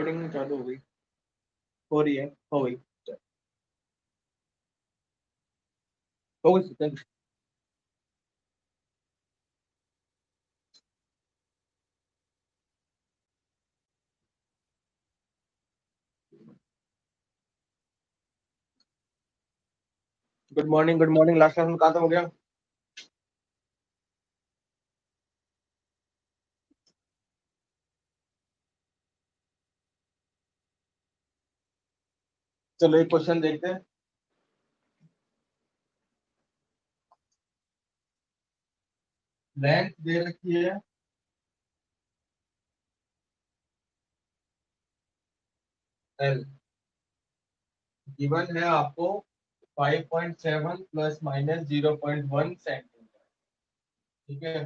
Recording चालू हो गई, हो रही है, हो गई, हो गई। Good morning, good morning. Last class में कहाँ तक हो गया? चलो एक क्वेश्चन देखते हैं। लेंथ दे रखी है एल, गिवन है आपको 5.7 प्लस माइनस 0.1 सेंटीमीटर। ठीक है।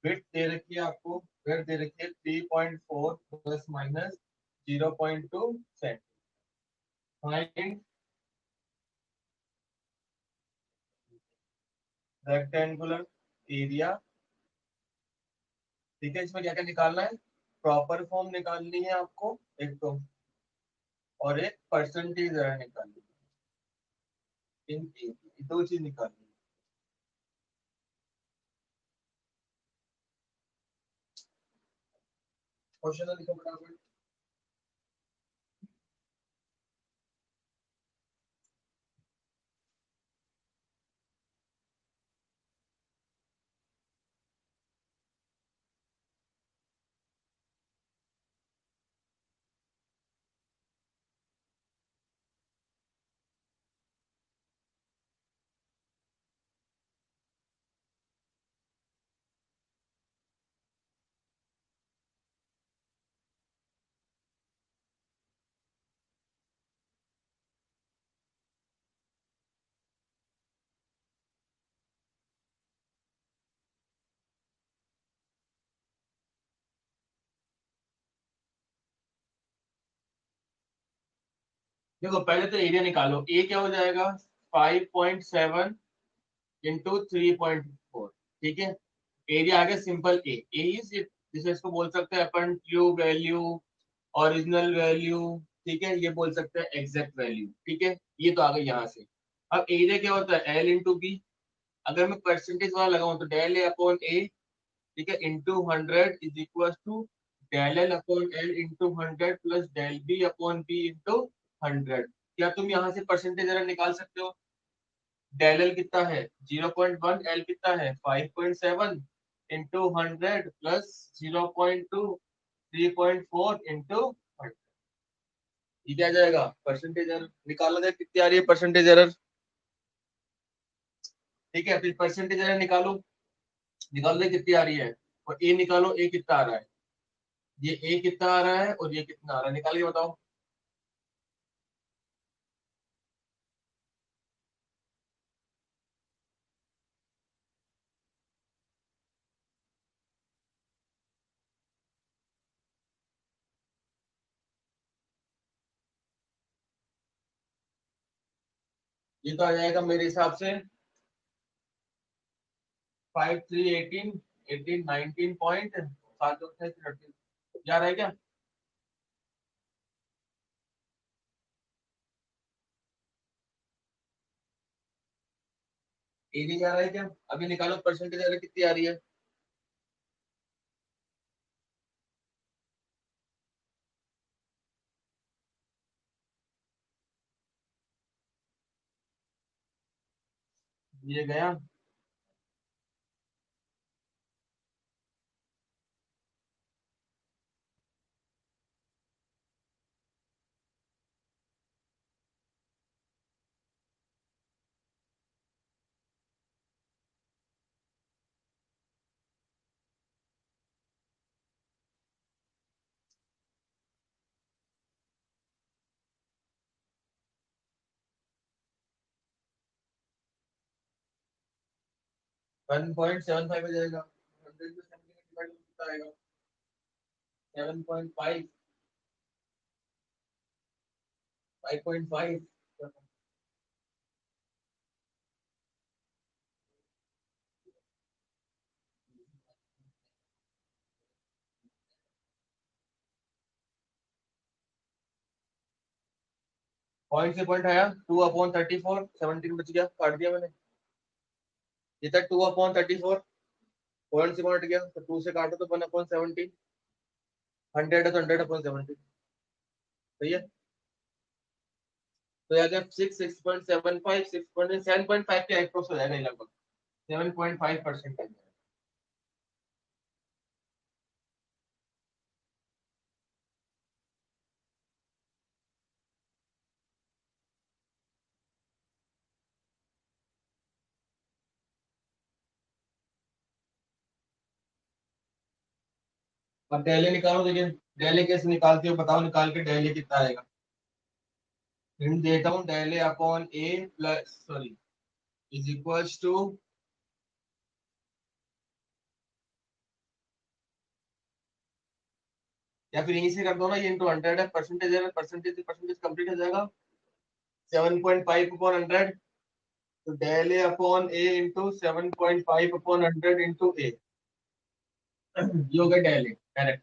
विड्थ दे रखी है आपको, विड्थ दे रखी है 3.4 plus minus 0.2 centimetre. Find rectangular area. ठीक है, इसमें क्या क्या निकालना है? प्रॉपर फॉर्म निकालनी है आपको एक तो, और एक परसेंटेज एरर निकालनी है। इन दो चीज निकालनी है। क्वेश्चन लिखो फटाफट। देखो पहले तो एरिया निकालो। ए क्या हो जाएगा? 5.7 इंटू 3.4। ठीक है। एरिया आ गया सिंपल। ए इज, जिसे इसको बोल सकते हैं अपन ट्रू वैल्यू, ओरिजिनल वैल्यू। ठीक है, ये बोल सकते हैं एग्जैक्ट वैल्यू। ठीक है, ये तो आ गई यहाँ से। अब एरिया क्या होता है? L into B. अगर मैं परसेंटेज वाला लगाऊं तो डेल ए अपॉन ए, ठीक है, into 100 is equal to del L upon L into 100 plus del B upon B into 100। क्या तुम यहाँ से परसेंटेज एरर निकाल सकते हो? डेल एल कितना है? 0.1। एल कितना है? 5.7 इंटू 100 प्लस 0.2 3.4 इंटू 100। ये क्या आ जाएगा? परसेंटेज एरर निकाला जाए, कितनी आ रही है परसेंटेज एरर? ठीक है, फिर परसेंटेज एरर निकालो। निकाल दे कितनी आ रही है। और ए निकालो, ए कितना आ रहा है? ये ए कितना आ रहा है और ये कितना आ रहा है, निकाल के बताओ। ये तो आ जाएगा मेरे हिसाब से 5 3 18 18 19 पॉइंट 7 जा रहा है क्या? एडी जा रहा है क्या? अभी निकालो परसेंटेज एरर कितनी आ रही है। ये गया। 1.75 आ जाएगा। 100 में 70 का डिवाइड कितना आएगा? 7.5, 5.5। पॉइंट से पॉइंट आया 2/34, 17 बच गया, काट दिया मैंने। ये था 2/34, पॉइंट से पॉइंट गया तो 2 से काटो तो 1/17, 100 है तो 100/17, सही है। तो यहाँ 6.75, 7.5 के अप्रोक्स हो जाएगा लगभग, 7.5%। अब डेली निकालो, देखिए डेली कैसे निकालते हो बताओ, निकाल के डेली कितना आएगा। हिंट देता हूँ, del L upon A plus sorry is equals to, या फिर यहीं से कर दो ना, ये इंटू 100 है, परसेंटेज है, परसेंटेज परसेंटेज कंप्लीट हो जाएगा, 7.5/100। तो del A upon A into 7.5/100 into ए, ये हो गया डेल ए डायरेक्ट।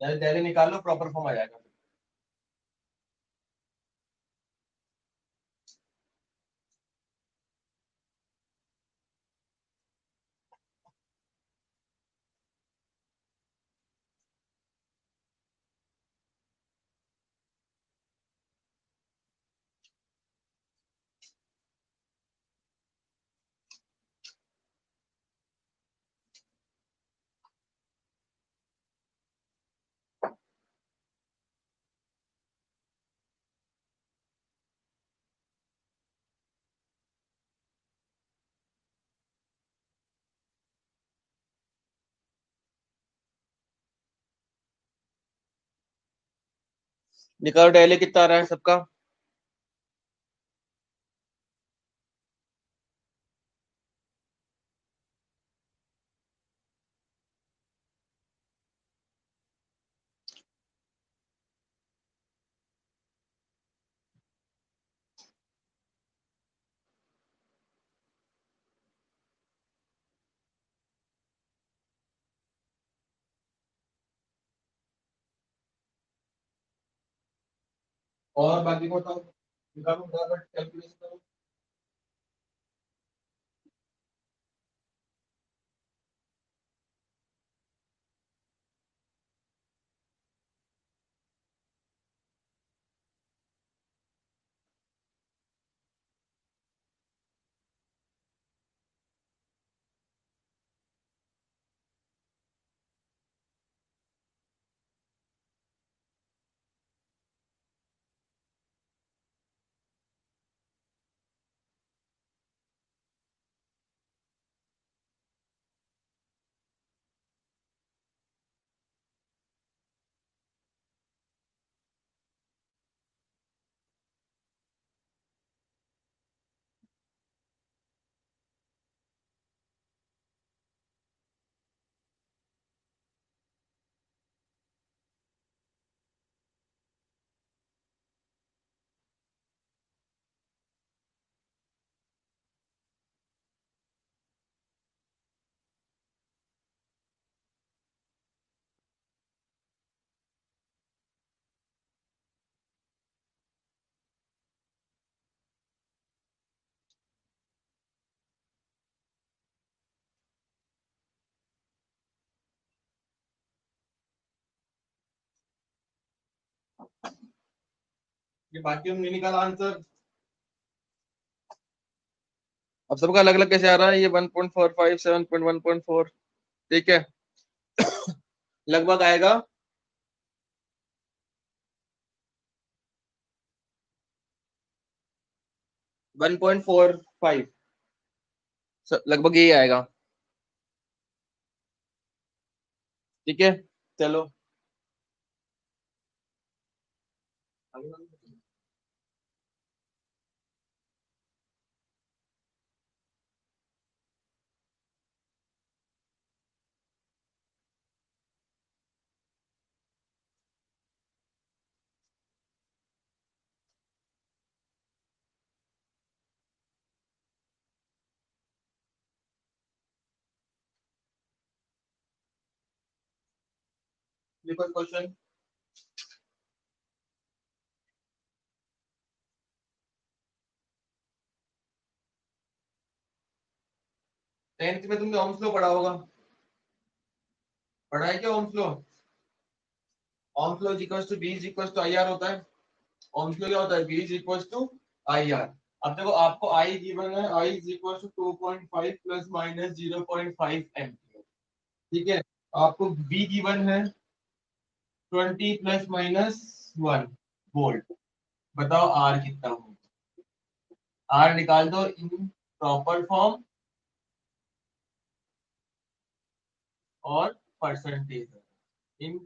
डेली निकालो, प्रॉपर फॉर्म आ जाएगा। निकालो डेली कितना आ रहा है सबका। और बाकी को बताओ, निकालो फटाफट कैलकुलेशन करो। ये बाकी हमने निकाला आंसर। अब सबका अलग अलग कैसे आ रहा है, ये 1.45, 7.1.4, ठीक है। लगभग आएगा 1.45, लगभग यही आएगा, ठीक है। चलो लिखो क्वेश्चन। 10th में तुमने ओम्स लॉ पढ़ा होगा, पढ़ा है क्या ohm's law? Ohm's law equals to B is equals to I R होता है। ओम्स लॉ क्या होता है? B is equals to I R. अब देखो आपको आई गिवन है, I is equals to 2.5 plus minus 0.5 ampere. ठीक है, आपको बी गिवन है 20 प्लस माइनस 1 वोल्ट। बताओ आर कितना होगा? आर निकाल दो इन प्रॉपर फॉर्म और परसेंटेज इन।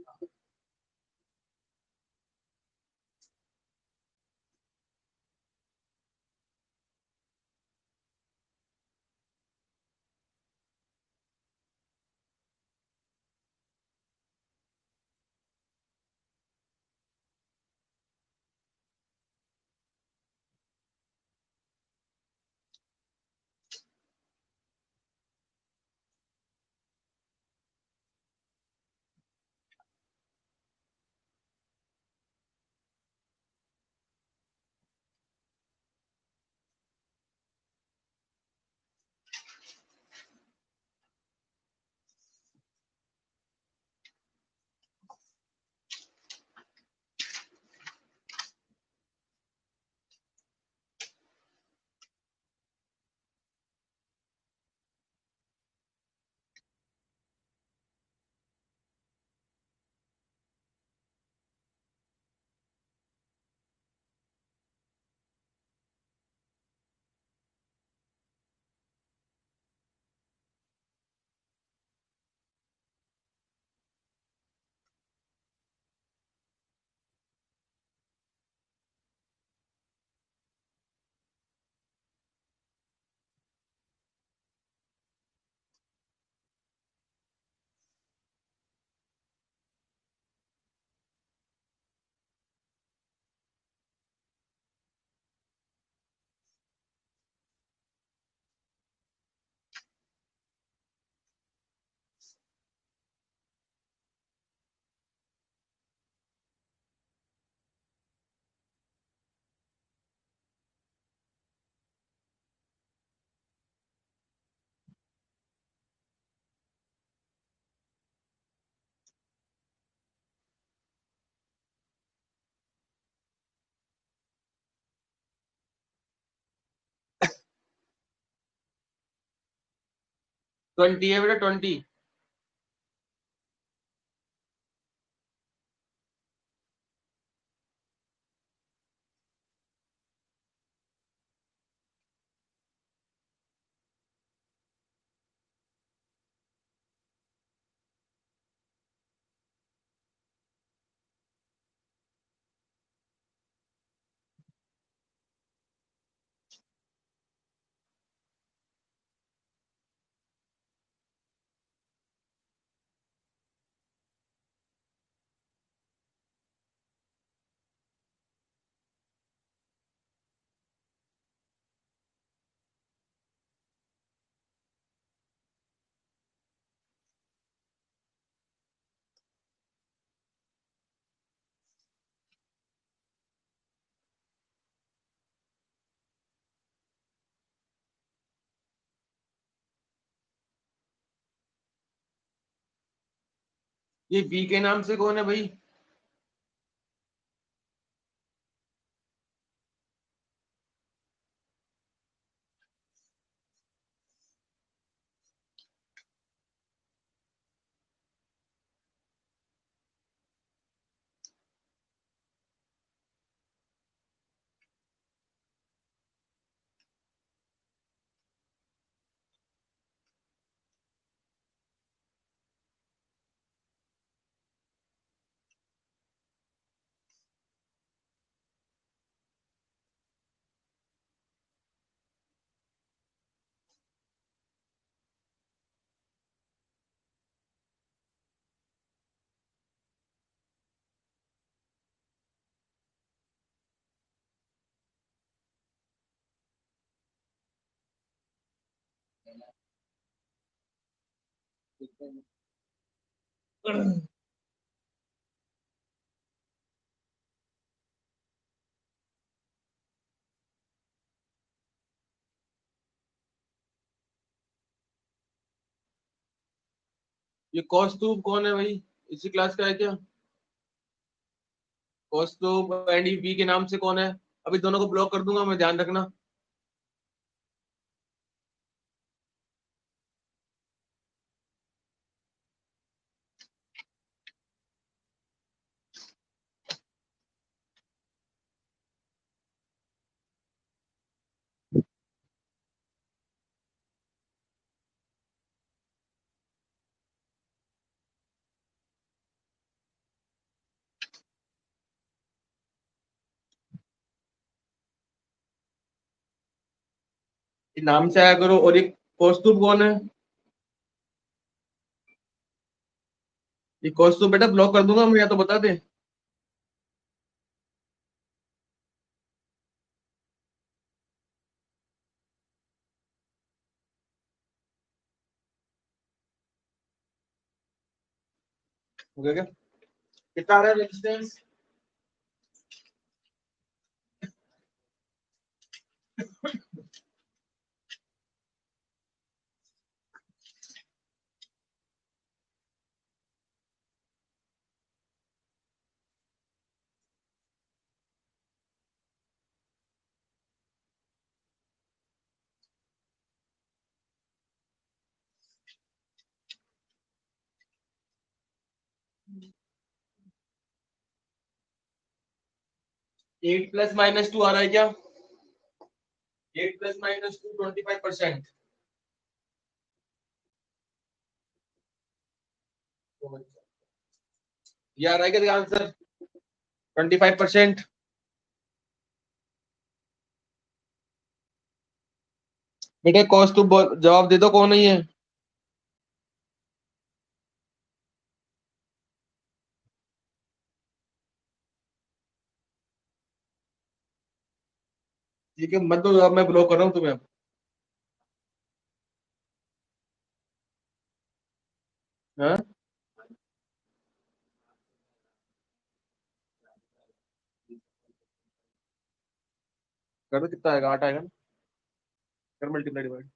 20 है बेटा, 20। ये बी के नाम से कौन है भाई? ये कौस्तुभ कौन है भाई, इसी क्लास का है क्या? कौस्तुभ एंड बी के नाम से कौन है? अभी दोनों को ब्लॉक कर दूंगा मैं, ध्यान रखना। ये नाम से आया करो। और ये कौस्तुभ कौन है? ये कौस्तुभ बेटा ब्लॉक कर दूंगा मैं, या तो बता दे। हो गया क्या? कितना आ रहा है रेजिस्टेंस? 8 + -2 आ रहा है क्या? 8 + -2 25%। ये आ रहा है क्या आंसर? 25%। बेटे कौस्तुभ जवाब दे दो, कौन है ये? ठीक है, मत दो जवाब, मैं ब्लॉक कर रहा हूँ तुम्हें अब। हाँ, कर दो, कितना आएगा? 8 आएगा ना? कर मल्टीप्लाई डिवाइड।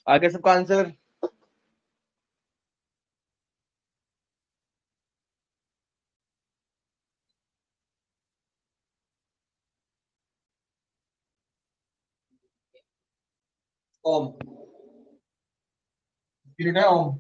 आगे सबका आंसर। ओम। यूनिट है ohm.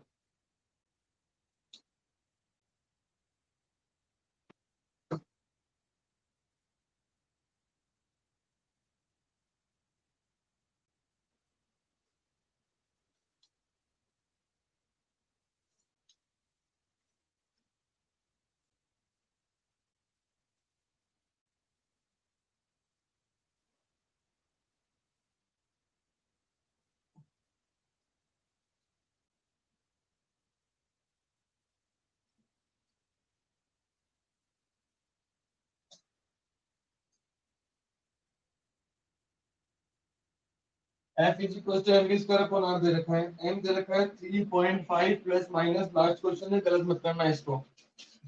F is equal to M square upon R दे रखा है, एम दे रखा है 3.5 प्लस माइनस, लास्ट क्वेश्चन है, गलत मत करना इसको।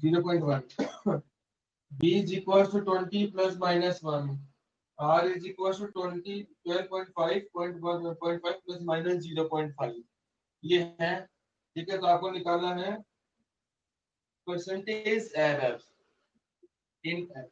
0.1। B is equal to 20 + -1। R is equal to 20 12.5 plus minus 0.5। ये है। ठीक है, तो आपको निकालना है परसेंटेज एरर इन एफ।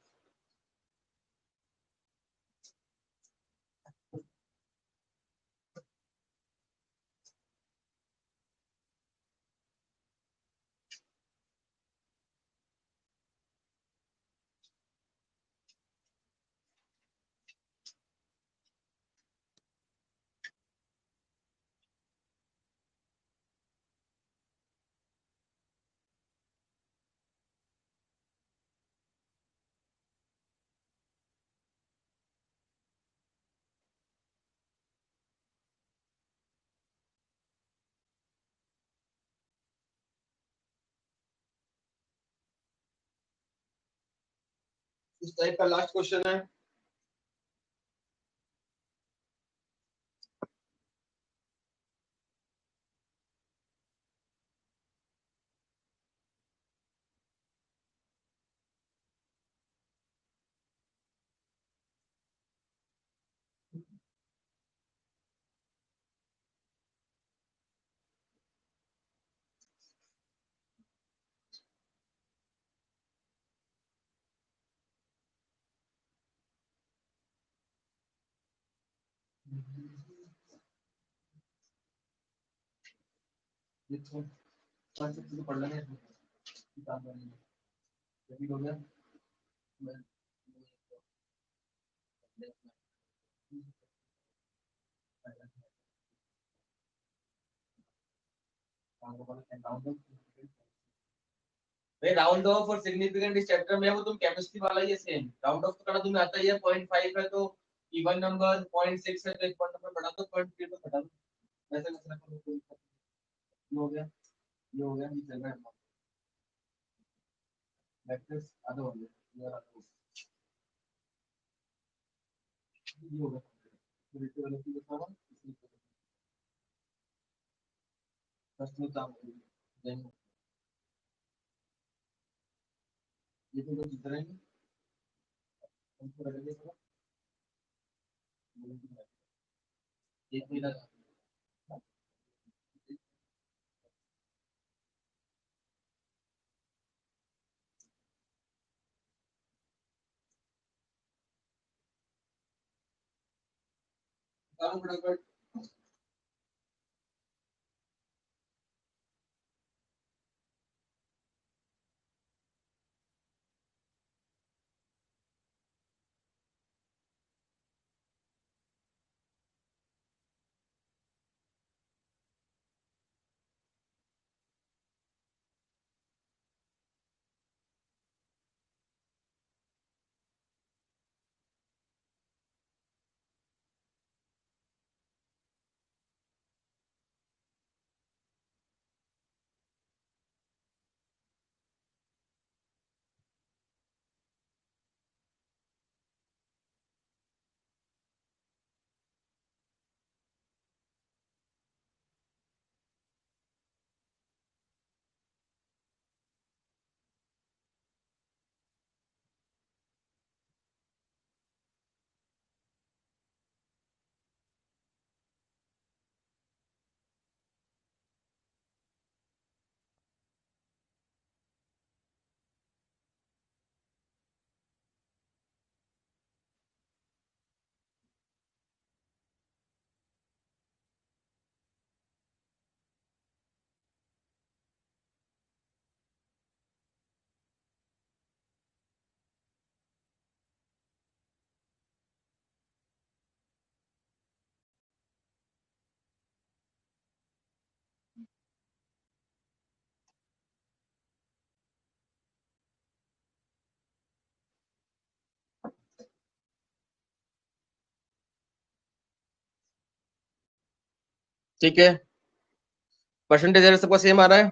इस टाइप का लास्ट क्वेश्चन है। पढ़ लेंगे हो गया। भाई राउंड ऑफ और सिग्निफिकेंट इस चैप्टर में है, वो तुम केमिस्ट्री वाला ही है सेम। राउंड ऑफ तो करना तुम्हें आता ही है। 0.5 है तो इवन नंबर, 0.6 है तो एक पॉइंट नंबर बढ़ा दो, 0.3 तो घटा दो, वैसे वैसे रखो। ये हो गया, ये हो गया, ये चल रहा है प्रैक्टिस आधा हो गया, ये आधा हो गया, ये हो गया। तो देखते वाले की बताओ फर्स्ट में काम हो गया, ये तो जीत रहे हैं, हमको लगेगा थोड़ा एक मिनट। काम फटाफट। ठीक है, परसेंटेज सबका सेम आ रहा है।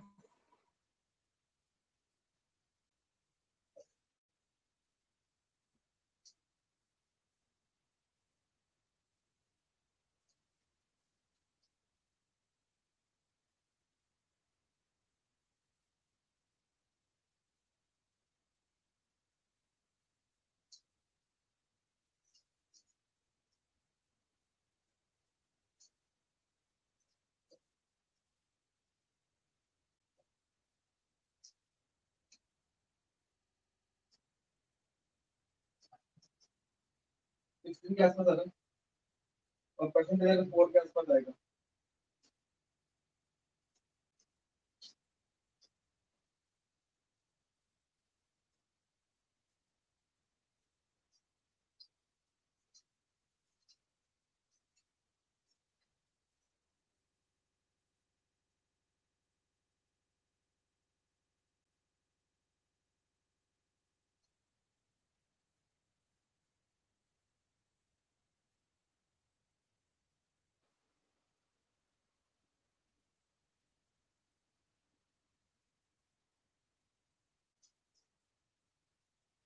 सिक्सटीन के आसपास आ रहा है और परसेंटेज 4 के आसपास आएगा।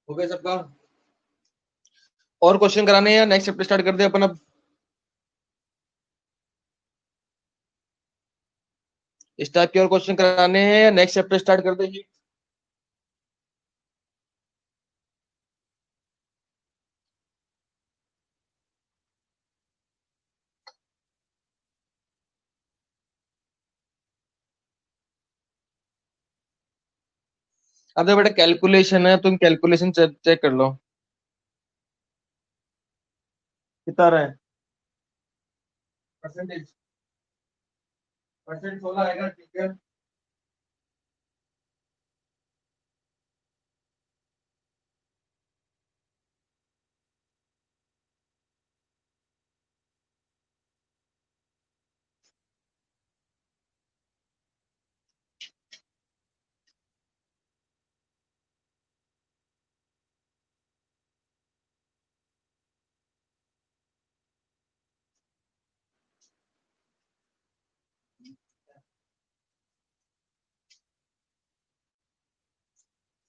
हो गया सबका। और क्वेश्चन कराने हैं या नेक्स्ट चैप्टर स्टार्ट कर दे अपन अब? इस टाइप के और क्वेश्चन कराने हैं या नेक्स्ट चैप्टर स्टार्ट कर दे? अब देखो बेटा, कैलकुलेशन है, तुम कैलकुलेशन चेक कर लो कितना रहा है परसेंटेज। परसेंट 16 आएगा, ठीक है।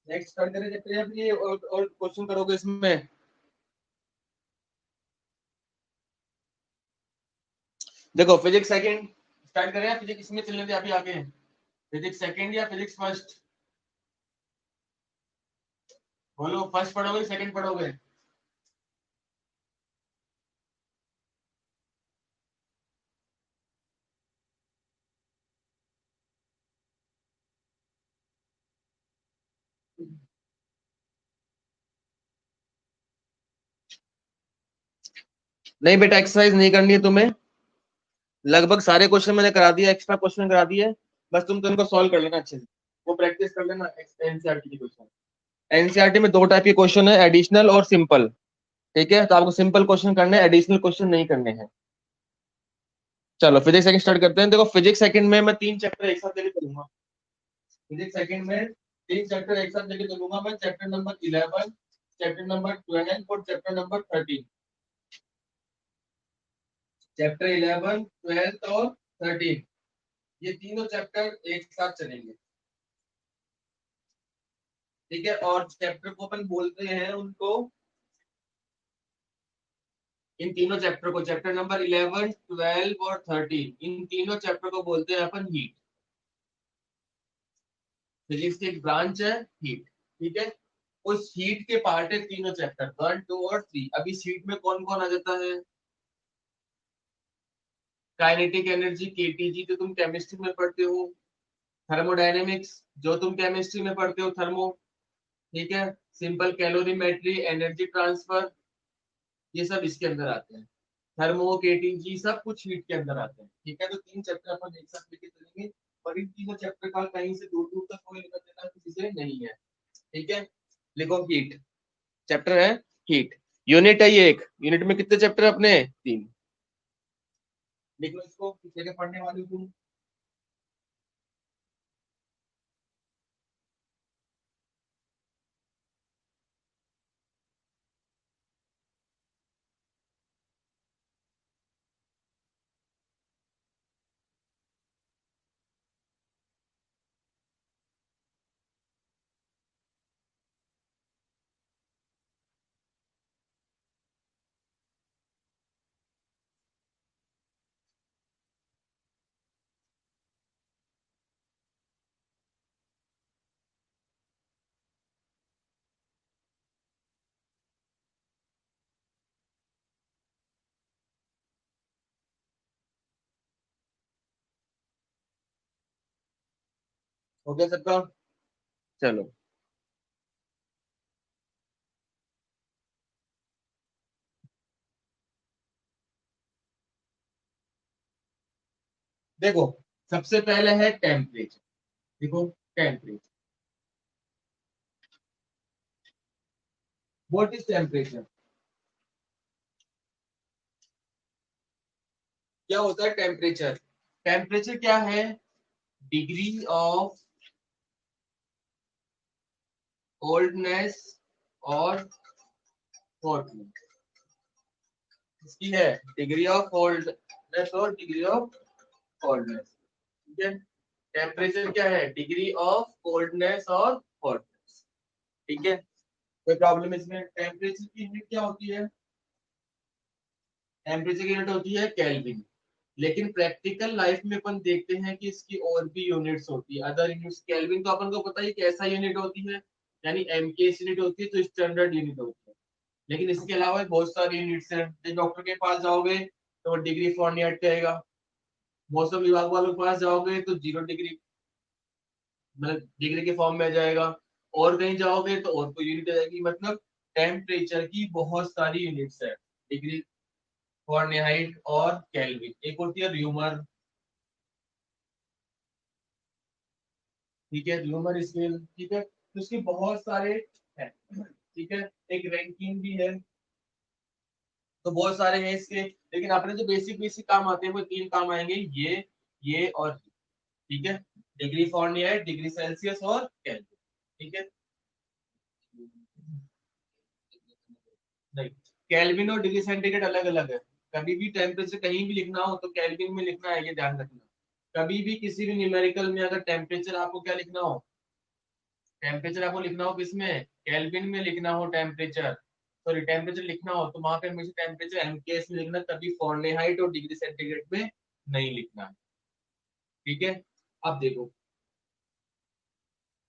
नेक्स्ट कर दे रहे या फिर ये और क्वेश्चन करोगे इसमें? देखो फिजिक्स सेकंड स्टार्ट करें या फिजिक्स इसमें चलने दे अभी आगे? फिजिक्स सेकंड या फिजिक्स फर्स्ट? बोलो, फर्स्ट पढ़ोगे सेकंड पढ़ोगे? नहीं बेटा, एक्सरसाइज नहीं करनी है तुम्हें। लगभग सारे क्वेश्चन मैंने करा दिया, एक्स्ट्रा क्वेश्चन करा दिए। बस तुम तो इनको सॉल्व कर लेना अच्छे से, वो प्रैक्टिस कर लेना एनसीईआरटी के क्वेश्चन। एनसीईआरटी में दो टाइप के क्वेश्चन है, एडिशनल और सिंपल। ठीक है, तो आपको सिंपल क्वेश्चन करने हैं, एडिशनल क्वेश्चन नहीं करने हैं। चलो फिजिक्स सेकंड स्टार्ट करते हैं। देखो फिजिक्स सेकंड में मैं 3 चैप्टर एक साथ लेके चलूंगा। फिजिक्स सेकंड में 3 चैप्टर एक साथ लेके चलूंगा मैं। चैप्टर नंबर 11, चैप्टर नंबर 12 और चैप्टर नंबर 13। चैप्टर 11, 12 और 13, ये तीनों चैप्टर एक साथ चलेंगे। ठीक है, और चैप्टर को अपन बोलते हैं उनको, इन तीनों चैप्टर को, चैप्टर नंबर 11, 12 और 13, इन तीनों चैप्टर को बोलते हैं अपन हीट। फिजिक्स की एक ब्रांच है हीट। ठीक है, उस हीट के पार्ट है तीनों चैप्टर 1, 2 और 3। अभी इस हीट में कौन कौन आ जाता है? काइनेटिक एनर्जी केटीजी, जो तुम केमिस्ट्री में पढ़ते हो। थर्मोडायनेमिक्स, जो तुम केमिस्ट्री में पढ़ते हो, थर्मो। ठीक है, सिंपल कैलोरीमेट्री, एनर्जी ट्रांसफर, ये सब इसके अंदर आते हैं। थर्मो केटीजी सब कुछ हीट के अंदर आते हैं। ठीक है, तो 3 चैप्टर अपन एक साथ लेके चलेंगे, और इन तीनों चैप्टर का कहीं से दूर दूर तक कोई लेना देना किसी से नहीं है। ठीक है, लिखो हीट। चैप्टर है हीट। यूनिट है ये एक। यूनिट में कितने चैप्टर अपने? 3। लिख लो इसको, किसी के पढ़ने वाले हो तुम। हो गया सबका? चलो देखो, सबसे पहले है टेम्परेचर। देखो, टेम्परेचर, व्हाट इज टेम्परेचर? क्या होता है टेम्परेचर? टेम्परेचर क्या है? डिग्री ऑफ कोल्डनेस और हॉटनेस। इसकी है डिग्री ऑफ कोल्डनेस और डिग्री ऑफ कोल्डनेस। ठीक है, टेम्परेचर क्या है? डिग्री ऑफ कोल्डनेस और हॉटनेस। ठीक है, कोई प्रॉब्लम इसमें? टेम्परेचर की यूनिट क्या होती है? टेम्परेचर की यूनिट होती है केल्विन, लेकिन प्रैक्टिकल लाइफ में अपन देखते हैं कि इसकी और भी यूनिट्स होती है, अदर यूनिट्स। केल्विन तो अपन को पता ही कैसा यूनिट होती है, यानी एमकेएस यूनिट होती है, तो स्टैंडर्ड यूनिट होती है। लेकिन इसके अलावा बहुत सारी यूनिट्स हैं। जब डॉक्टर के पास जाओगे तो वो डिग्री फॉरनहाइट कहेगा, मौसम विभाग वालों के पास जाओगे तो 0 डिग्री, मतलब डिग्री के फॉर्म में आ जाएगा, और कहीं जाओगे तो और कोई यूनिट आ जाएगी। मतलब टेम्परेचर की बहुत सारी यूनिट्स है, डिग्री, फॉरनहाइट और केल्विन। एक होती है र्यूमर, ठीक है, र्यूमर स्केल, ठीक है, तो इसके बहुत सारे है, ठीक है, एक रैंकिंग भी है, तो बहुत सारे हैं इसके। लेकिन अपने जो बेसिक बेसिक काम आते हैं वो 3 काम आएंगे, ये और, ठीक है, डिग्री फॉरनहाइट, डिग्री सेल्सियस और केल्विन, ठीक है। नहीं, केल्विन और डिग्री सेंटीग्रेड अलग अलग है। कभी भी टेम्परेचर कहीं भी लिखना हो तो केल्विन में लिखना है, ये ध्यान रखना। कभी भी किसी भी न्यूमेरिकल में अगर टेम्परेचर आपको क्या लिखना हो, टेम्परेचर आपको लिखना हो किसमें, केल्विन में लिखना हो टेम्परेचर, सॉरी टेम्परेचर लिखना हो, तो वहां पे हमेशा टेम्परेचर एमकेएस में लिखना, कभी फॉरनहाइट और डिग्री सेंटीग्रेड में नहीं लिखना है, ठीक है। अब देखो,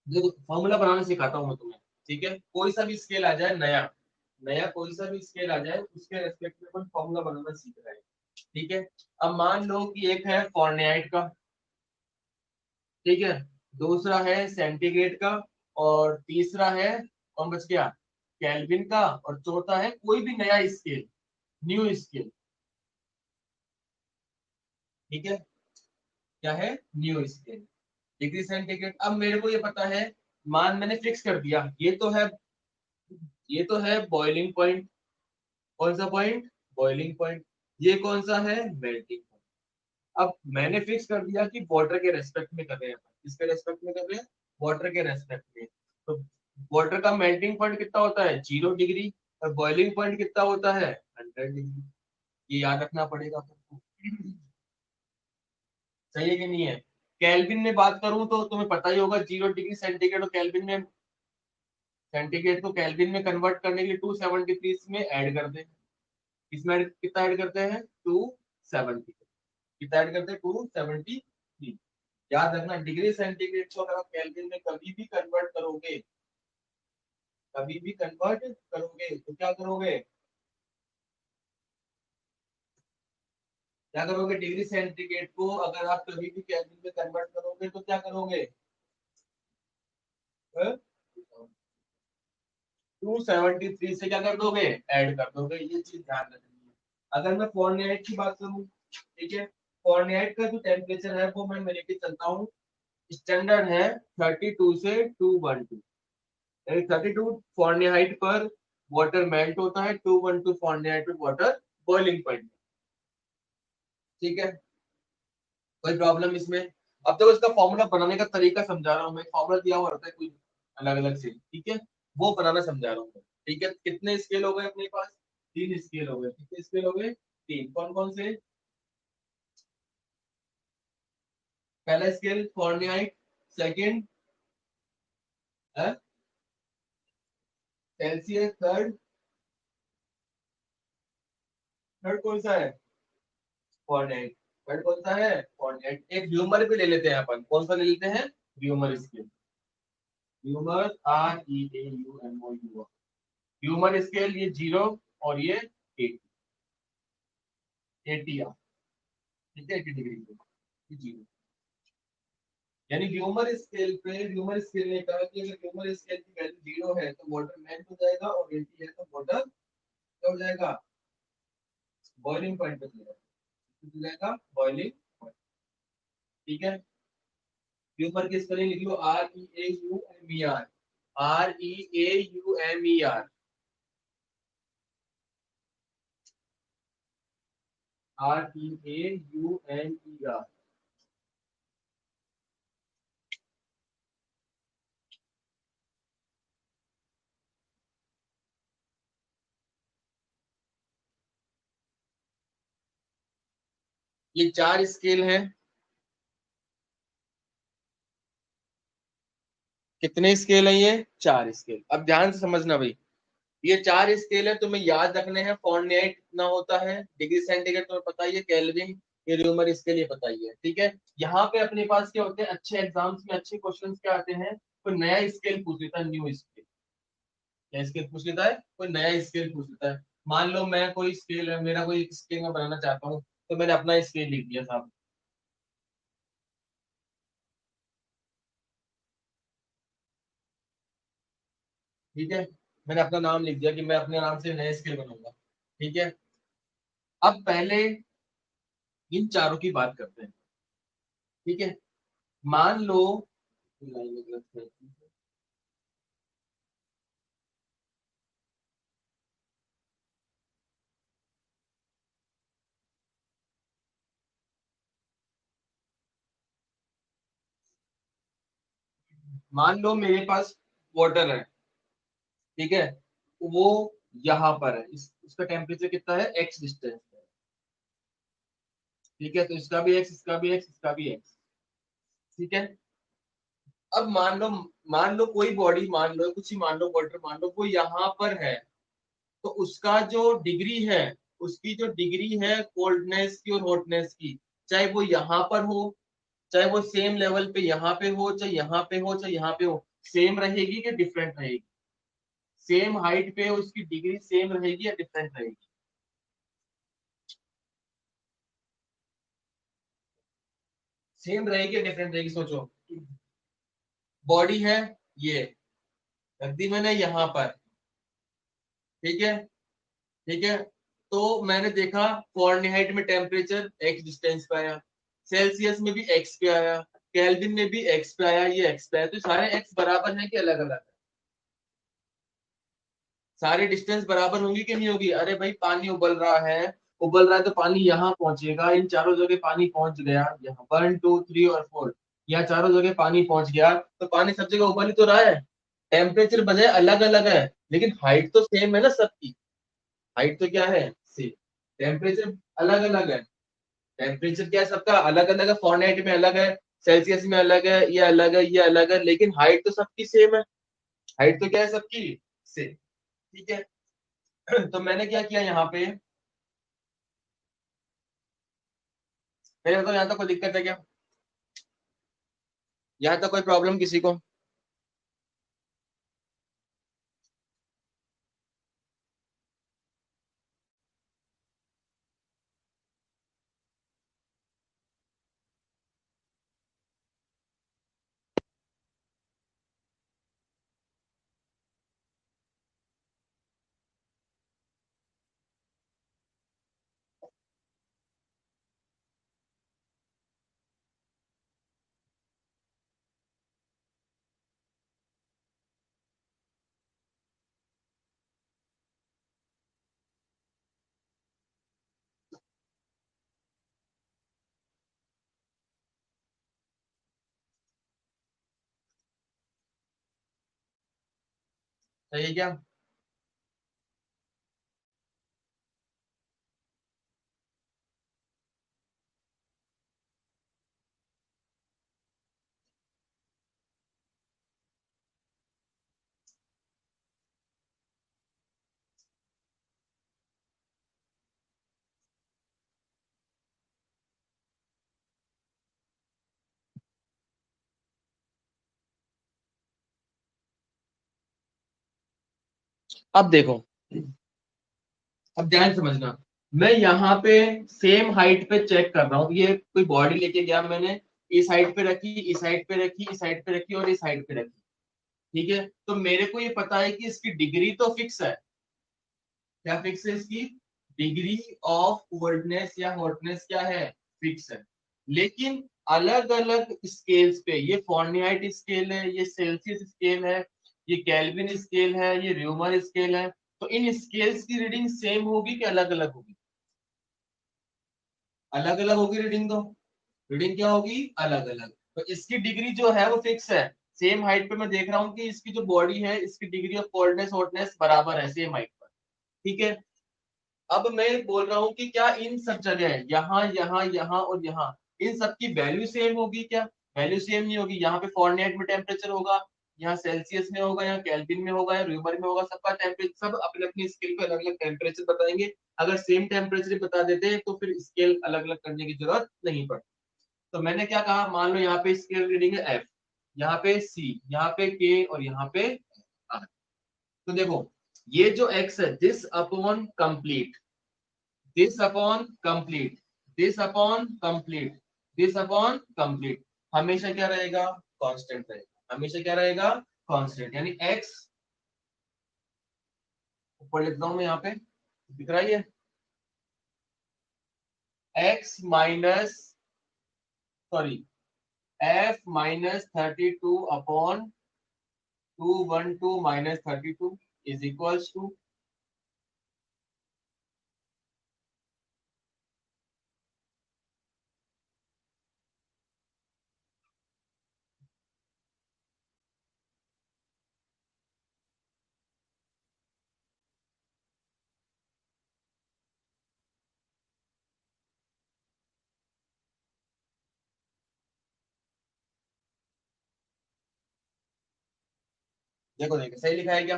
देखो फॉर्मूला बनाना सिखाता हूँ मैं तुम्हें, ठीक है। कोई सा भी स्केल आ जाए, नया नया कोई सा भी स्केल आ जाए, उसके रेस्पेक्ट में अपन फॉर्मूला बनाना सीख रहे हैं, ठीक है। अब मान लो कि एक है फॉरनहाइट का, ठीक है, दूसरा है सेंटीग्रेड का, और तीसरा है, कौन बच गया, केल्विन का, और चौथा है कोई भी नया स्केल, न्यू स्केल, ठीक है, क्या है, न्यू स्केल, डिग्री सेंटीग्रेड। अब मेरे को ये पता है, मान मैंने फिक्स कर दिया, ये तो है बॉइलिंग पॉइंट, कौन सा पॉइंट, बॉइलिंग पॉइंट। ये कौन सा है, मेल्टिंग पॉइंट। अब मैंने फिक्स कर दिया कि वाटर के रेस्पेक्ट में कर रहे हैं, किसके रेस्पेक्ट में कर रहे हैं, वाटर के रेस्पेक्ट में। तो वाटर का मेल्टिंग पॉइंट कितना होता है, 0 डिग्री, और बॉइलिंग पॉइंट कितना होता है, 100 डिग्री। ये याद रखना पड़ेगा तुमको, सही है कि नहीं है। केल्विन में बात करूं तो तुम्हें पता ही होगा, 0 डिग्री सेंटीग्रेड और केल्विन में, सेंटीग्रेड को केल्विन में कन्वर्ट करने के लिए 273 में ऐड कर दे। इसमें कितना ऐड करते हैं, 270, कितना ऐड करते हैं, 273। याद रखना, डिग्री सेंटीग्रेड को अगर आप केल्विन में कभी भी कन्वर्ट करोगे, कभी भी कन्वर्ट करोगे तो क्या करोगे, क्या करोगे, डिग्री सेंटीग्रेड को अगर आप कभी भी केल्विन में कन्वर्ट करोगे तो क्या करोगे, 273 से क्या कर दोगे, ऐड कर दोगे, ये चीज ध्यान रखनी है। अगर मैं फॉरनहाइट की बात करूं, ठीक है, फॉरनहाइट का जो टेम्परेचर है वो मैं लेके चलता हूँ, स्टैंडर्ड है 32 से 212, 32 फॉरनहाइट पर वाटर मेल्ट होता है, 212 फॉरनहाइट पर वाटर बॉइलिंग पॉइंट, ठीक है। कोई प्रॉब्लम इसमें। अब तो इसका फॉर्मूला बनाने का तरीका समझा रहा हूँ मैं, फॉर्मूला दिया हुआ रहता है कोई अलग अलग से, ठीक है, वो बनाना समझा रहा हूँ मैं, ठीक है। कितने स्केल हो गए अपने पास, 3 स्केल हो गए, कितने स्केल हो गए, 3, कौन कौन से, पहला scale Fahrenheit, second Celsius, third, third कौन सा है, फॉरनहाइट, थर्ड कौन सा है, फॉरनहाइट। एक ह्यूमर भी ले लेते हैं अपन, कौन सा ले लेते हैं, humour scale, humour, REAUMOUR, humour scale, ये 0 और ये 80, 80 ठीक है, 80 डिग्री पे, 0, यानी ह्यूमर स्केल ने कहा कि अगर ह्यूमर स्केल की वैल्यू 0 है तो वाटर मेल्ट हो जाएगा, और 80 है तो वाटर क्या हो जाएगा, बॉइलिंग पॉइंट पे चला जाएगा, बॉइलिंग पॉइंट, ठीक है। ह्यूमर की स्पेलिंग लिख लो, REAUMER, REAUMER, REAUMER। ये 4 स्केल हैं, कितने स्केल है ये, 4 स्केल। अब ध्यान से समझना भाई, ये 4 स्केल है, तुम्हें याद रखने हैं। फॉरनहाइट कितना होता है, डिग्री सेंटीग्रेड तुम्हें पता ही है, केल्विन, ये र्यूमर इसके लिए पता ही है, ठीक है। यहाँ पे अपने पास क्या होते हैं, अच्छे एग्जाम्स में अच्छे क्वेश्चंस क्या आते हैं, कोई नया स्केल पूछ लेता है, न्यू स्केल, क्या स्केल पूछ लेता है, कोई नया स्केल पूछ लेता है। मान लो मैं कोई स्केल है, मेरा कोई स्केल मैं बनाना चाहता हूँ, तो मैंने अपना स्केल लिख दिया साहब, ठीक है। मैंने अपना नाम लिख दिया कि मैं अपने नाम से नया स्केल बनाऊंगा, ठीक है। अब पहले इन चारों की बात करते हैं, ठीक है। मान लो, मान लो मेरे पास वाटर है, ठीक है, वो यहाँ पर है, इसका टेम्परेचर कितना है, एक्स डिस्टेंस है, ठीक है। तो इसका भी एक्स, इसका भी एक्स, इसका भी एक्स, ठीक है। अब मान लो कोई बॉडी, मान लो कुछ ही, मान लो वाटर, मान लो वो यहाँ पर है, तो उसका जो डिग्री है, उसकी जो डिग्री है कोल्डनेस की और हॉटनेस की, चाहे वो यहाँ पर हो, चाहे वो सेम लेवल पे यहाँ पे हो, चाहे यहाँ पे हो, चाहे यहाँ पे हो, सेम रहेगी कि डिफरेंट रहेगी, सेम हाइट पे उसकी डिग्री सेम रहेगी या डिफरेंट रहेगी, सेम रहेगी या डिफरेंट रहेगी, सोचो। बॉडी है ये, रख दी मैंने यहाँ पर, ठीक है, ठीक है। तो मैंने देखा फॉरेनहाइट में टेम्परेचर एक्स डिस्टेंस पे आया, सेल्सियस में भी एक्स पे आया, केल्विन में भी एक्स पे आया, ये एक्स पे आया, तो सारे एक्स बराबर हैं कि अलग अलग है, सारी डिस्टेंस बराबर होगी कि नहीं होगी। अरे भाई पानी उबल रहा है, उबल रहा है तो पानी यहाँ पहुंचेगा, इन चारों जगह पानी पहुंच गया, यहाँ 1 2 3 और 4, यहाँ चारों जगह पानी पहुंच गया, तो पानी सब जगह उबल ही तो रहा है। टेम्परेचर बजाय अलग अलग है, लेकिन हाइट तो सेम है ना सबकी, हाइट तो क्या है, सेम। टेम्परेचर अलग अलग है, टेम्परेचर क्या है सबका अलग अलग है, फॉरेनहाइट में अलग है, सेल्सियस में अलग है, ये अलग है, ये अलग है, लेकिन हाइट तो सबकी सेम है, हाइट तो क्या है सबकी सेम, ठीक है। तो मैंने क्या किया यहाँ पे, पहले बताओ यहाँ तक कोई दिक्कत है क्या, यहाँ तक कोई प्रॉब्लम किसी को। सही है क्या, अब देखो, अब ध्यान से समझना, मैं यहाँ पे सेम हाइट पे चेक कर रहा हूँ, ये कोई बॉडी लेके गया मैंने, इस हाइट पे रखी, इस हाइट पे रखी, इस हाइट पे रखी और इस हाइट पे रखी, ठीक है। तो मेरे को ये पता है कि इसकी डिग्री तो फिक्स है, क्या फिक्स है इसकी, डिग्री ऑफ कोल्डनेस या हॉटनेस क्या है, फिक्स है। लेकिन अलग अलग स्केल्स पे, ये फॉरनहाइट स्केल है, ये सेल्सियस स्केल है, ये केल्विन स्केल है, ये र्यूमर स्केल है, तो इन स्केल्स की रीडिंग सेम होगी कि अलग अलग होगी, अलग अलग होगी रीडिंग, तो रीडिंग क्या होगी, अलग अलग। तो इसकी डिग्री जो है वो फिक्स है, सेम हाइट पे मैं देख रहा हूँ कि इसकी जो बॉडी है, इसकी डिग्री ऑफ कोल्डनेस हॉटनेस बराबर है सेम हाइट पर, ठीक है। अब मैं बोल रहा हूँ कि क्या इन सब जगह, यहाँ यहाँ यहाँ और यहाँ, इन सब की वैल्यू सेम होगी क्या, वैल्यू सेम नहीं होगी। यहाँ पे फॉरनहाइट में टेम्परेचर होगा, यहाँ सेल्सियस में होगा, यहाँ केल्विन में होगा, या र्यूमर में होगा, सबका टेम्परेचर सब अपने अपनी स्केल पे अलग अलग टेम्परेचर बताएंगे। अगर सेम टेम्परेचर बता देते हैं तो फिर स्केल अलग अलग करने की जरूरत नहीं पड़ती। तो मैंने क्या कहा, मान लो यहाँ पे स्केल रीडिंग है एफ, यहाँ पे सी, यहाँ पे के और यहाँ पे आर। तो देखो ये जो एक्स है, this upon complete, this upon complete, this upon complete, this upon complete, हमेशा क्या रहेगा, कांस्टेंट रहेगा, हमेशा क्या रहेगा, कांस्टेंट। यानी एक्स, ऊपर लिखता हूं मैं यहाँ पे, दिख रहा है, X minus, sorry, F minus 32 upon 212 minus 32 is equals to, देखो देखो सही लिखा है क्या,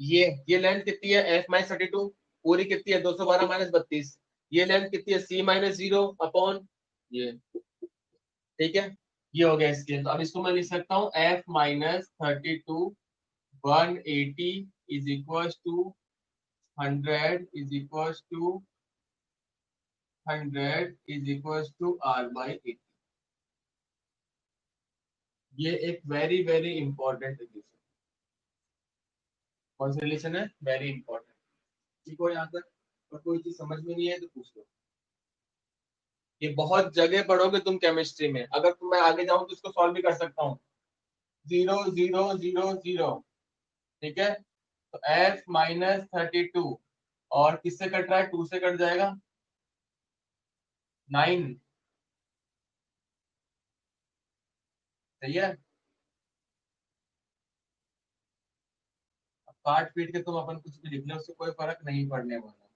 ये लेंथ कितनी है, एफ माइनस 32, पूरी कितनी है 212 माइनस 32, ये लेंथ कितनी है, सी माइनस 0 अपॉन ये, ठीक है, ये हो गया इसके। तो अब इसको मैं लिख सकता हूँ F minus 32 180 is equal to 100 is equal to 100 is equal to R by 80। ये एक वेरी वेरी इंपॉर्टेंट रिलेशन, कौन सा रिलेशन है, वेरी इंपॉर्टेंट। ठीक हो यहाँ तक, और कोई चीज समझ में नहीं है तो पूछ लो। ये बहुत जगह पढ़ोगे तुम केमिस्ट्री में, अगर तुम मैं आगे जाऊं तो इसको सॉल्व भी कर सकता हूँ। 0 0 0 0, ठीक है, तो एफ माइनस 32 और किससे कट रहा है, 2 से कट जाएगा, 9, सही है। अब काट पीट के तुम अपन कुछ भी लिख लो, उससे कोई फर्क नहीं पड़ने वाला।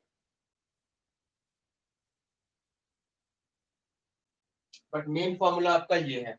बट मेन फॉर्मूला आपका ये है।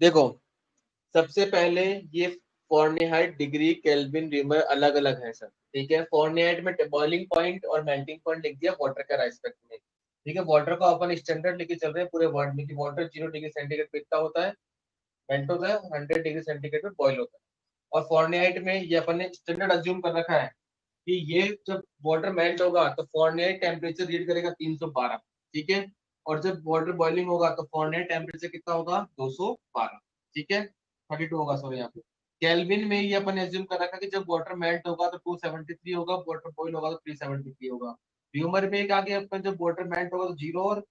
देखो सबसे पहले ये फॉरेनहाइट, डिग्री, केल्विन, रीमर अलग अलग है सर, ठीक है। फॉरेनहाइट में बॉइलिंग पॉइंट और मेल्टिंग पॉइंट लिख दिया वाटर के रेस्पेक्ट में, ठीक है। वाटर को अपन स्टैंडर्ड लेके चल रहे हैं पूरे वर्ल्ड में कि वाटर 0 डिग्री सेंटीग्रेड पे इतना होता है, मेल्ट होता है, 100 डिग्री सेंटीग्रेड पे बॉइल होता है। और फॉरेनहाइट में ये अपन ने स्टैंडर्ड अज्यूम कर रखा है कि ये जब वाटर मेल्ट होगा तो फॉरेनहाइट टेम्परेचर रीड करेगा 312, ठीक है। और जब वाटर बॉइलिंग होगा तो फॉरेनहाइट टेम्परेचर कितना होगा, 212, ठीक है, 32 होगा सॉरी यहाँ पे। केल्विन में ये अपन एज्यूम कर रखा है कि जब वाटर मेल्ट होगा तो 273 होगा, वाटर बॉइल होगा तो 373 होगा। ह्यूमर में एक आगे अपन जब वाटर मेल्ट होगा तो 0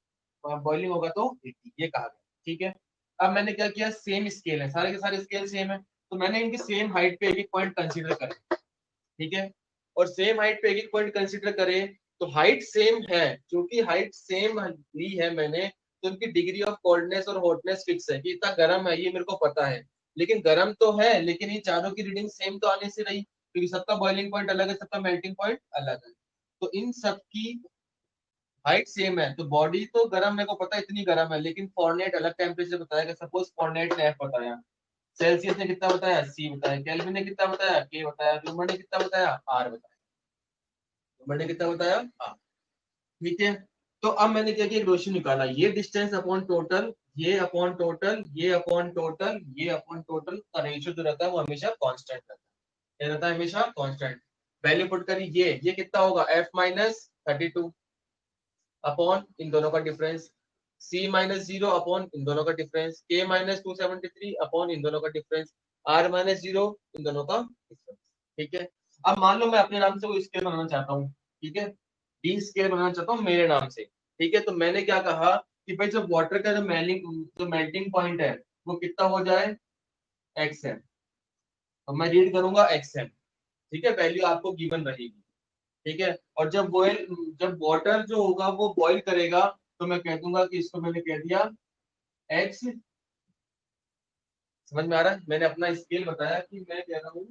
और बॉइलिंग होगा तो 80, ये कहा गया, ठीक है। अब मैंने क्या किया, सेम स्केल है, सारे के सारे स्केल सेम है, तो मैंने इनकी सेम हाइट पे एक एक पॉइंट कंसीडर करें, ठीक है। और सेम हाइट पे एक एक पॉइंट कंसीडर करें, तो हाइट सेम है, क्योंकि हाइट सेम ली है मैंने, तो इनकी डिग्री ऑफ कोल्डनेस और हॉटनेस फिक्स है कि इतना गर्म है, ये मेरे को पता है। लेकिन गर्म तो है, लेकिन ये चारों की रीडिंग सेम तो आने से रही, क्योंकि सबका बॉइलिंग पॉइंट अलग है, सबका मेल्टिंग पॉइंट अलग है। तो इन सब की हाइट सेम है, तो बॉडी तो गर्म मेरे को पता है इतनी गर्म है, लेकिन फॉर्नेट अलग टेम्परेचर बताएगा। सपोज फॉर्नेट ने एफ बताया, सेल्सियस ने कितना बताया, सी बताया, केल्विन ने कितना बताया, के बताया, ह्यूमन ने कितना बताया, आर बताया, ह्यूमन ने कितना बताया, आर। ठीक है, तो अब मैंने क्या किया, रेशियो निकाला, ये डिस्टेंस अपॉन टोटल, ये अपॉन टोटल, ये अपॉन टोटल, ये अपॉन टोटल का रेशियो जो रहता है वो हमेशा कांस्टेंट रहता है, ये रहता है हमेशा कांस्टेंट। वैल्यू पुट करी, ये कितना होगा, f माइनस 32 अपॉन इन दोनों का डिफरेंस, c माइनस 0 अपॉन इन दोनों का डिफरेंस, k माइनस 273 अपॉन इन दोनों का डिफरेंस, r माइनस 0 इन दोनों का डिफरेंस। ठीक है, अब मान लो मैं अपने नाम से वो स्केल बनाना चाहता हूँ, ठीक है, डी स्केल बनाना चाहता हूँ मेरे नाम से। ठीक है, तो मैंने क्या कहा कि भाई जब वाटर का जो मेल्टिंग पॉइंट है वो कितना हो जाए, xm, तो मैं रीड करूंगा xm। ठीक है, वैल्यू आपको गिवन रहेगी। ठीक है, और जब वाटर जो होगा वो बॉईल करेगा, तो मैं कह दूंगा कि इसको मैंने कह दिया एक्स। समझ में आ रहा है, मैंने अपना स्केल बताया कि मैं कह रहा हूँ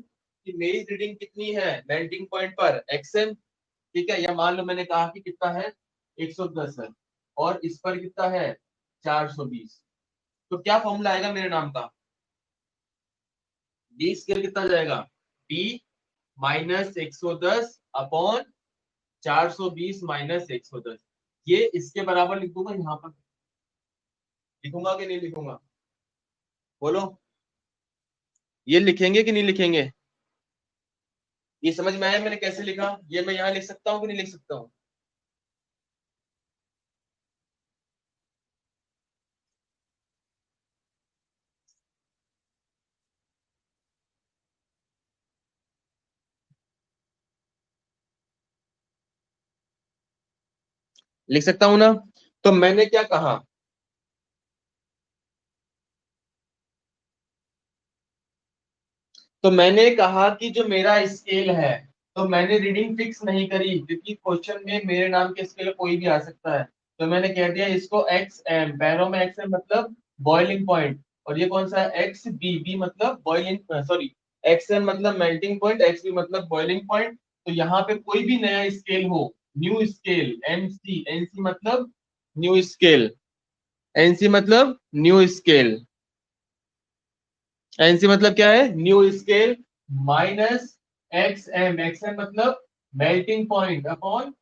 कि मेरी रीडिंग कितनी है मेल्टिंग पॉइंट पर, एक्सएम। ठीक है, या मान लो मैंने कहा कि कितना है, 110 है, और इस पर कितना है, 420। तो क्या फॉर्मूला आएगा मेरे नाम का, डी स्केल कितना जाएगा, डी माइनस 110 अपॉन 420 माइनस 110। ये इसके बराबर लिख दूंगा, यहाँ पर लिखूंगा कि नहीं लिखूंगा, बोलो, ये लिखेंगे कि नहीं लिखेंगे, ये समझ में आया मैंने कैसे लिखा, ये मैं यहाँ लिख सकता हूँ कि नहीं लिख सकता हूँ, लिख सकता हूं ना। तो मैंने क्या कहा, तो मैंने कहा कि जो मेरा स्केल है, तो मैंने रीडिंग फिक्स नहीं करी, क्योंकि क्वेश्चन में मेरे नाम के स्केल कोई भी आ सकता है। तो मैंने कह दिया इसको एक्स एम, पैरों में एक्स एम मतलब बॉइलिंग पॉइंट, और ये कौन सा है, एक्स बी, बी मतलब बॉइलिंग, सॉरी, एक्स एम मतलब मेल्टिंग पॉइंट, एक्स बी मतलब बॉइलिंग पॉइंट। तो यहाँ पे कोई भी नया स्केल हो, new scale, M C, N C मतलब न्यू स्केल, एन सी मतलब न्यू स्केल, एनसी मतलब क्या है, new scale, minus X M, X M मतलब melting point upon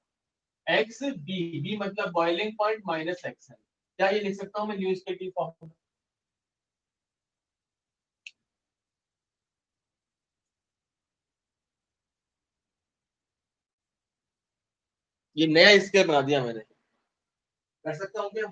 X B, B मतलब boiling point minus X M. क्या ये लिख सकता हूँ मैं न्यू स्केल की फॉर्म, ये नया स्केल बना दिया मैंने, कर सकता हूँ क्या,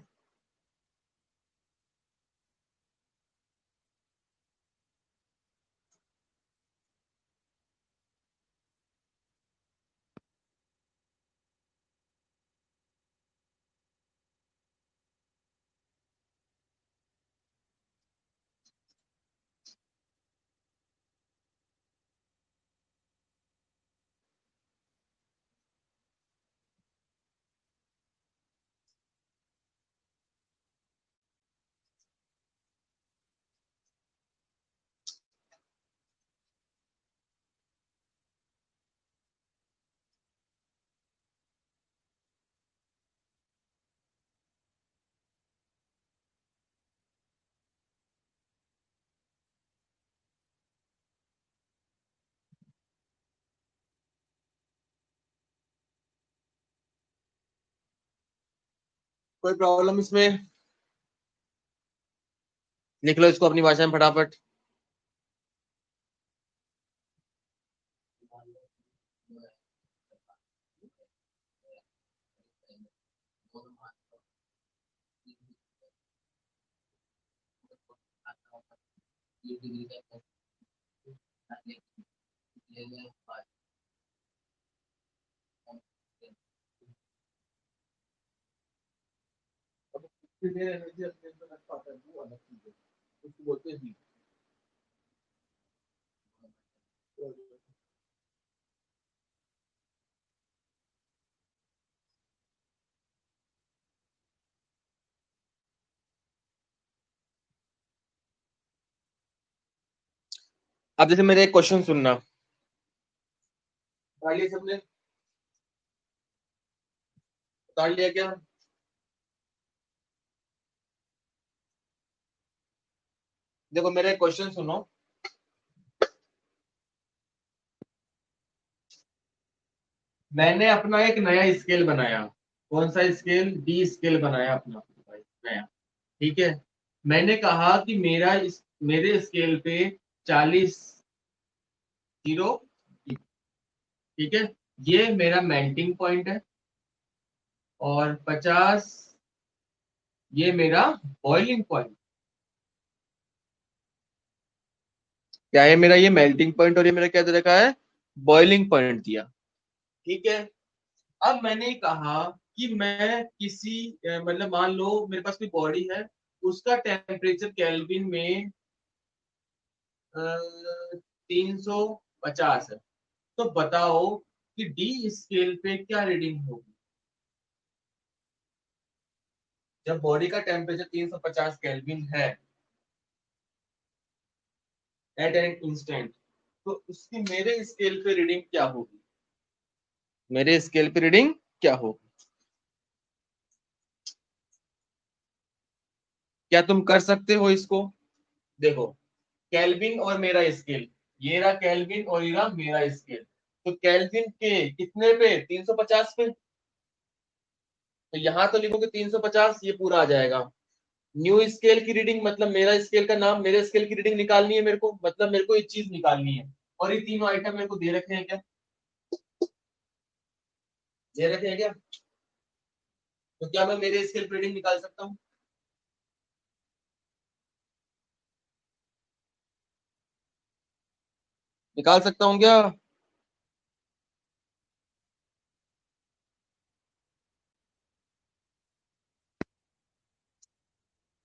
कोई प्रॉब्लम इसमें, लिख लो इसको अपनी भाषा में फटाफट। बोलते हैं, अब जैसे मेरे एक क्वेश्चन सुनना, उतार लिया सबने, उतार लिया क्या, देखो मेरा एक क्वेश्चन सुनो। मैंने अपना एक नया स्केल बनाया। कौन सा स्केल? डी स्केल बनाया अपना भाई, नया। ठीक है। मैंने कहा कि मेरे स्केल पे 40 जीरो, ठीक है, ये मेरा मेल्टिंग पॉइंट है। और 50 ये मेरा बॉइलिंग पॉइंट। क्या है मेरा? ये मेल्टिंग पॉइंट और ये मेरा क्या दे रखा है? बॉइलिंग पॉइंट दिया। ठीक है। अब मैंने कहा कि मैं किसी मतलब मान लो मेरे पास कोई बॉडी है, उसका टेम्परेचर केल्विन में 350 है। तो बताओ कि डी स्केल पे क्या रीडिंग होगी जब बॉडी का टेम्परेचर 350 केल्विन है एट एन इंस्टेंट। तो उसकी मेरे स्केल पे रीडिंग क्या होगी? मेरे स्केल पे रीडिंग क्या होगी? क्या तुम कर सकते हो इसको? देखो, केल्विन और मेरा स्केल, ये रहा केल्विन और ये रहा मेरा स्केल। तो केल्विन के कितने पे? 350 पे। तो यहां तो लिखोगे 350, ये पूरा आ जाएगा। न्यू स्केल की रीडिंग मतलब मेरा स्केल का नाम, मेरे स्केल की रीडिंग निकालनी है मेरे को, मतलब मेरे को एक चीज निकालनी है। और ये तीनों आइटम मेरे को दे रखे हैं क्या? दे रखे हैं क्या? तो क्या मैं मेरे स्केल पे रीडिंग निकाल सकता हूँ? निकाल सकता हूँ क्या?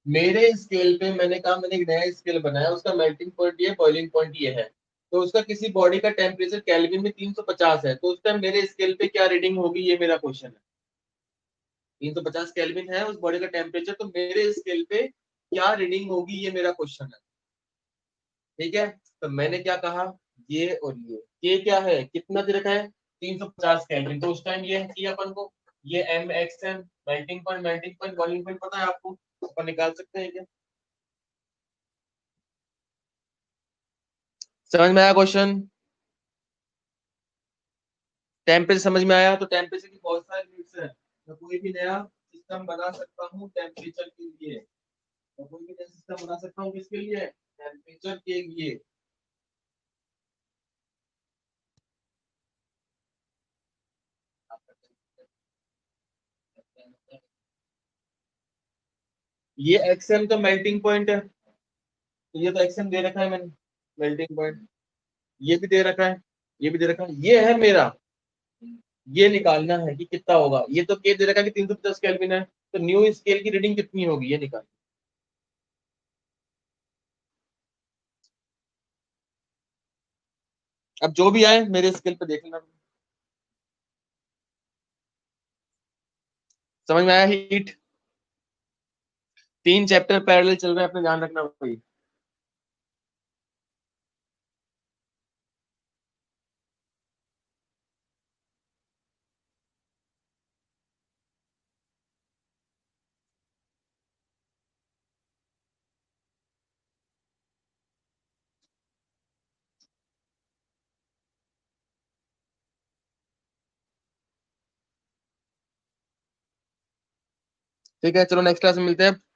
मेरे स्केल पे मैंने कहा मैंने एक नया स्केल बनाया, उसका मेल्टिंग पॉइंट ये, बॉइलिंग पॉइंट ये है। तो उसका किसी बॉडी का टेम्परेचर केल्विन में 350 है, तो उस टाइम मेरे स्केल पे क्या रीडिंग होगी, ये मेरा क्वेश्चन है। 350 केल्विन है उस बॉडी का टेम्परेचर, तो मेरे स्केल पे क्या रीडिंग होगी, ये मेरा क्वेश्चन है। ठीक है। तो मैंने क्या कहा, ये और ये क्या है, कितना दे रखा है? 350 केल्विन। तो उस टाइम ये चाहिए अपन को, ये M X M, melting point boiling point पता है आपको, अपन निकाल सकते हैं क्या? समझ में आया क्वेश्चन? टेम्परेचर समझ में आया? तो टेम्परेचर की बहुत सारी यूनिट्स है। मैं कोई भी नया सिस्टम बना सकता हूँ टेम्परेचर के लिए। मैं कोई भी नया सिस्टम बना सकता हूँ किसके लिए? टेम्परेचर के लिए। ये एक्सएम तो मेल्टिंग पॉइंट है, तो ये तो एक्सएम दे रखा है मैंने, मेल्टिंग पॉइंट। ये भी दे रखा है, ये भी दे रखा है, ये है मेरा। ये निकालना है कि कितना होगा। ये तो के दे रखा है कि 350 केल्विन है, तो न्यू स्केल की रीडिंग कितनी होगी ये निकाल। अब जो भी आए मेरे स्केल पे देख लेना। समझ में आया? हीट 3 चैप्टर पैरेलल चल रहे हैं, अपने ध्यान रखना भाई। ठीक है, चलो नेक्स्ट क्लास में मिलते हैं।